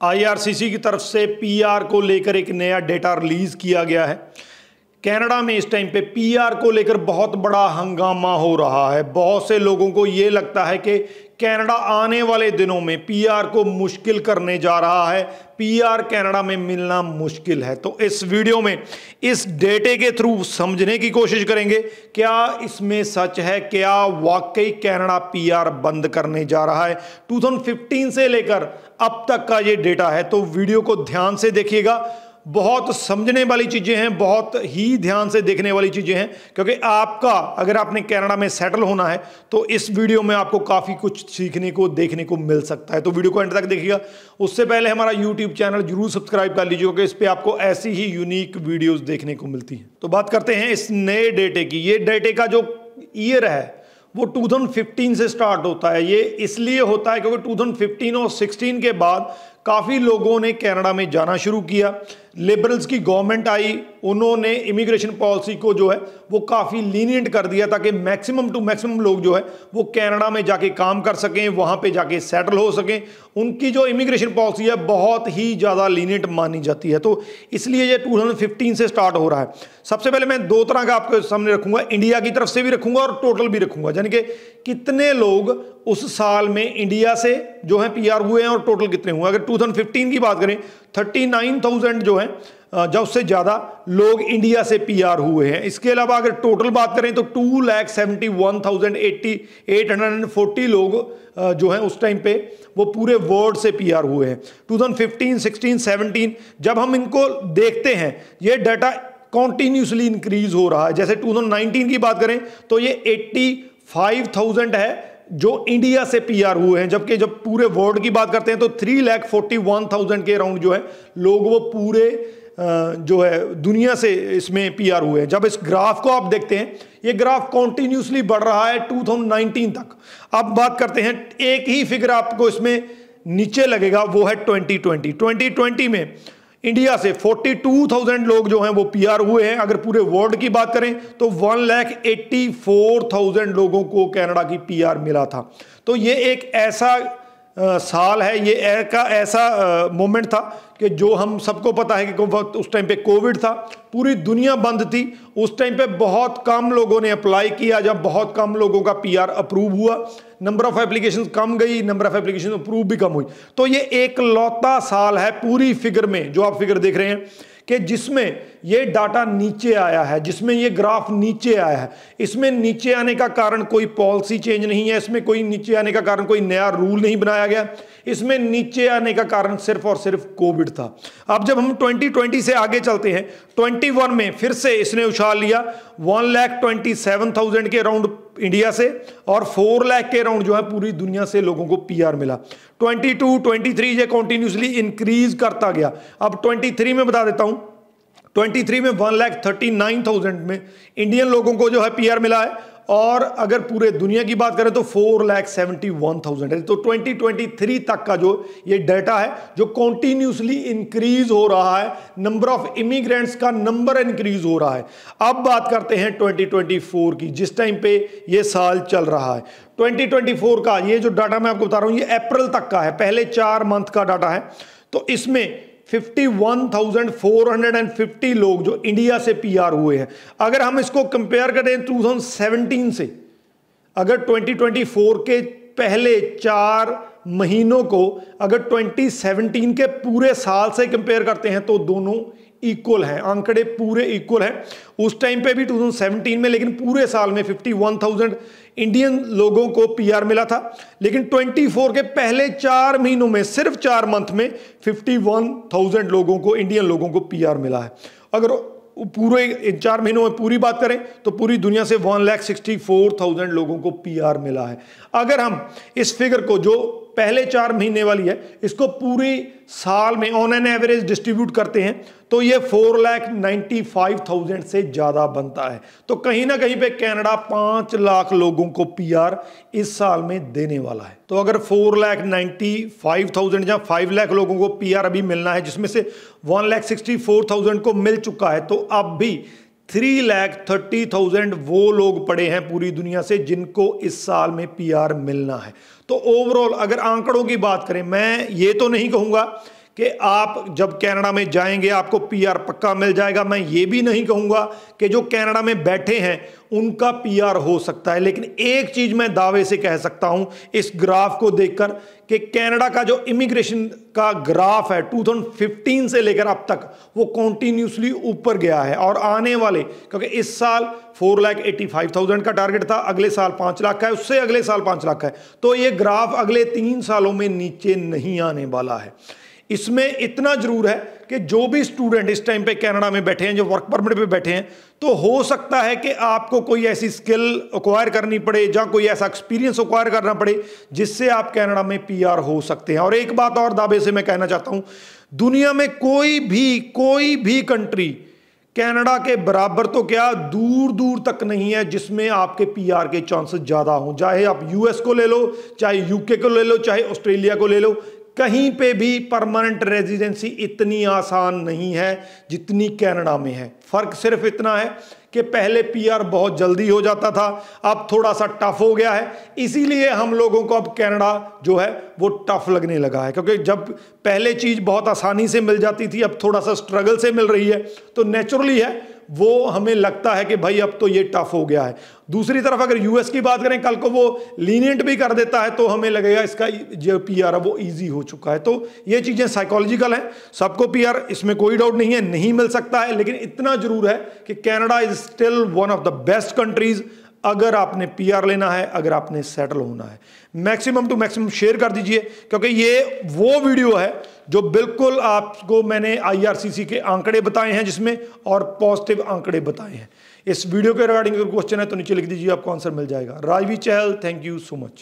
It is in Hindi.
आईआरसीसी की तरफ से पीआर को लेकर एक नया डेटा रिलीज किया गया है। कनाडा में इस टाइम पे पीआर को लेकर बहुत बड़ा हंगामा हो रहा है। बहुत से लोगों को ये लगता है कि कनाडा आने वाले दिनों में पीआर को मुश्किल करने जा रहा है, पीआर कनाडा में मिलना मुश्किल है। तो इस वीडियो में इस डेटे के थ्रू समझने की कोशिश करेंगे क्या इसमें सच है, क्या वाकई कनाडा पीआर बंद करने जा रहा है। 2015 से लेकर अब तक का ये डेटा है, तो वीडियो को ध्यान से देखिएगा। बहुत समझने वाली चीज़ें हैं, बहुत ही ध्यान से देखने वाली चीज़ें हैं, क्योंकि आपका अगर आपने कनाडा में सेटल होना है तो इस वीडियो में आपको काफ़ी कुछ सीखने को देखने को मिल सकता है। तो वीडियो को एंड तक देखिएगा। उससे पहले हमारा यूट्यूब चैनल जरूर सब्सक्राइब कर लीजिए, क्योंकि इस पर आपको ऐसी ही यूनिक वीडियोज़ देखने को मिलती हैं। तो बात करते हैं इस नए डेटे की। ये डेटे का जो ईयर है वो 2015 से स्टार्ट होता है। ये इसलिए होता है क्योंकि 2015 और 16 के बाद काफ़ी लोगों ने कनाडा में जाना शुरू किया। लिबरल्स की गवर्नमेंट आई, उन्होंने इमिग्रेशन पॉलिसी को जो है वो काफ़ी लीनियंट कर दिया ताकि मैक्सिमम टू मैक्सिमम लोग जो है वो कनाडा में जाके काम कर सकें, वहाँ पे जाके सेटल हो सकें। उनकी जो इमिग्रेशन पॉलिसी है बहुत ही ज़्यादा लीनियंट मानी जाती है, तो इसलिए ये 2015 से स्टार्ट हो रहा है। सबसे पहले मैं दो तरह का आपके सामने रखूँगा, इंडिया की तरफ से भी रखूँगा और टोटल भी रखूँगा, यानी कि कितने लोग उस साल में इंडिया से जो है पीआर हुए हैं और टोटल कितने हुए। अगर 2015 की बात करें 39,000 जो है जब उससे ज़्यादा लोग इंडिया से पीआर हुए हैं। इसके अलावा अगर टोटल बात करें तो 2,71,840 लोग जो हैं उस टाइम पे वो पूरे वर्ल्ड से पीआर हुए हैं। 2015, 16, 17 जब हम इनको देखते हैं ये डाटा कॉन्टिन्यूसली इंक्रीज हो रहा है। जैसे 2019 की बात करें तो ये 85,000 है जो इंडिया से पीआर हुए हैं, जबकि जब पूरे वर्ल्ड की बात करते हैं तो 3,41,000 के अराउंड जो है लोग वो पूरे जो है दुनिया से इसमें पीआर हुए हैं। जब इस ग्राफ को आप देखते हैं ये ग्राफ कॉन्टिन्यूसली बढ़ रहा है 2019 तक। अब बात करते हैं, एक ही फिगर आपको इसमें नीचे लगेगा, वो है 2020 में इंडिया से 42,000 लोग जो हैं वो पीआर हुए हैं। अगर पूरे वर्ल्ड की बात करें तो 1,84,000 लोगों को कनाडा की पीआर मिला था। तो ये एक ऐसा साल है, ये ऐसा मोमेंट था कि जो हम सबको पता है कि वक्त उस टाइम पे कोविड था, पूरी दुनिया बंद थी। उस टाइम पे बहुत कम लोगों ने अप्लाई किया, जब बहुत कम लोगों का पीआर अप्रूव हुआ, नंबर ऑफ एप्लीकेशंस कम गई, नंबर ऑफ एप्लीकेशन अप्रूव भी कम हुई। तो ये एक लौता साल है पूरी फिगर में, जो आप फिगर देख रहे हैं कि जिसमें ये डाटा नीचे आया है, जिसमें ये ग्राफ नीचे आया है। इसमें नीचे आने का कारण कोई पॉलिसी चेंज नहीं है, इसमें कोई नीचे आने का कारण कोई नया रूल नहीं बनाया गया, इसमें नीचे आने का कारण सिर्फ और सिर्फ कोविड था। अब जब हम 2020 से आगे चलते हैं, 21 में फिर से इसने उछाल लिया 1,27,000 के अराउंड इंडिया से और 4 लाख के अराउंड जो है पूरी दुनिया से लोगों को पीआर मिला। 22, 23 ये कॉन्टिन्यूसली इंक्रीज करता गया। अब 23 में बता देता हूं, 23 में 1,39,000 में इंडियन लोगों को जो है पीआर मिला है, और अगर पूरे दुनिया की बात करें तो 4,71,000 है। तो 2023 तक का जो ये डाटा है जो कॉन्टिन्यूसली इंक्रीज हो रहा है, नंबर ऑफ इमिग्रेंट्स का नंबर इंक्रीज हो रहा है। अब बात करते हैं 2024 की, जिस टाइम पे ये साल चल रहा है। 2024 का ये जो डाटा मैं आपको बता रहा हूं ये अप्रैल तक का है, पहले 4 मंथ का डाटा है। तो इसमें 51,450 लोग जो इंडिया से पीआर हुए हैं। अगर हम इसको कंपेयर करें 2017 से, अगर 2024 के पहले 4 महीनों को अगर 2017 के पूरे साल से कंपेयर करते हैं तो दोनों इक्वल हैं, आंकड़े पूरे इक्वल हैं। उस टाइम पे भी 2017 में, लेकिन पूरे साल में 51,000 इंडियन लोगों को पीआर मिला था, लेकिन 24 के पहले 4 महीनों में, सिर्फ 4 मंथ में 51,000 लोगों को, इंडियन लोगों को पीआर मिला है। अगर पूरे 4 महीनों में पूरी बात करें तो पूरी दुनिया से 1,64,000 लोगों को पीआर मिला है। अगर हम इस फिगर को जो पहले 4 महीने वाली है इसको पूरी साल में ऑन एन एवरेज डिस्ट्रीब्यूट करते हैं तो ये 4,95,000 से ज़्यादा बनता है। तो कहीं ना कहीं पे कनाडा 5 लाख लोगों को पीआर इस साल में देने वाला है। तो अगर 4,95,000 या 5 लाख लोगों को पीआर अभी मिलना है, जिसमें से 1,64,000 को मिल चुका है, तो अब भी 3,30,000 वो लोग पड़े हैं पूरी दुनिया से जिनको इस साल में पीआर मिलना है। तो ओवरऑल अगर आंकड़ों की बात करें, मैं ये तो नहीं कहूँगा कि आप जब कनाडा में जाएंगे आपको पीआर पक्का मिल जाएगा। मैं ये भी नहीं कहूंगा कि जो कनाडा में बैठे हैं उनका पीआर हो सकता है, लेकिन एक चीज मैं दावे से कह सकता हूं इस ग्राफ को देखकर कि कनाडा का जो इमिग्रेशन का ग्राफ है 2015 से लेकर अब तक वो कॉन्टिन्यूसली ऊपर गया है। और आने वाले, क्योंकि इस साल 4,85,000 का टारगेट था, अगले साल 5 लाख का है, उससे अगले साल 5 लाख का है, तो ये ग्राफ अगले 3 सालों में नीचे नहीं आने वाला है। इसमें इतना जरूर है कि जो भी स्टूडेंट इस टाइम पे कनाडा में बैठे हैं, जो वर्क परमिट पे बैठे हैं, तो हो सकता है कि आपको कोई ऐसी स्किल एक्वायर करनी पड़े या कोई ऐसा एक्सपीरियंस एक्वायर करना पड़े जिससे आप कनाडा में पीआर हो सकते हैं। और एक बात और दावे से मैं कहना चाहता हूं, दुनिया में कोई भी कंट्री कनाडा के बराबर तो क्या दूर दूर तक नहीं है जिसमें आपके पीआर के चांसेस ज्यादा हों। चाहे आप यूएस को ले लो, चाहे यूके को ले लो, चाहे ऑस्ट्रेलिया को ले लो, कहीं पे भी परमानेंट रेजिडेंसी इतनी आसान नहीं है जितनी कनाडा में है। फर्क सिर्फ इतना है कि पहले पीआर बहुत जल्दी हो जाता था, अब थोड़ा सा टफ हो गया है, इसीलिए हम लोगों को अब कनाडा जो है वो टफ लगने लगा है। क्योंकि जब पहले चीज बहुत आसानी से मिल जाती थी, अब थोड़ा सा स्ट्रगल से मिल रही है, तो नेचुरली है वो हमें लगता है कि भाई अब तो ये टफ हो गया है। दूसरी तरफ अगर यूएस की बात करें, कल को वो लीनियंट भी कर देता है तो हमें लगेगा इसका जो पीआर है वो इजी हो चुका है। तो ये चीजें साइकोलॉजिकल हैं, सबको पीआर, इसमें कोई डाउट नहीं है, नहीं मिल सकता है, लेकिन इतना जरूर है कि Canada is still one of the best countries अगर आपने पीआर लेना है, अगर आपने सेटल होना है। मैक्सिमम टू मैक्सिमम शेयर कर दीजिए, क्योंकि ये वो वीडियो है जो बिल्कुल आपको मैंने आईआरसीसी के आंकड़े बताए हैं जिसमें, और पॉजिटिव आंकड़े बताए हैं। इस वीडियो के रिगार्डिंग अगर क्वेश्चन है तो नीचे लिख दीजिए, आपको आंसर मिल जाएगा। राजवी चहल, थैंक यू सो मच।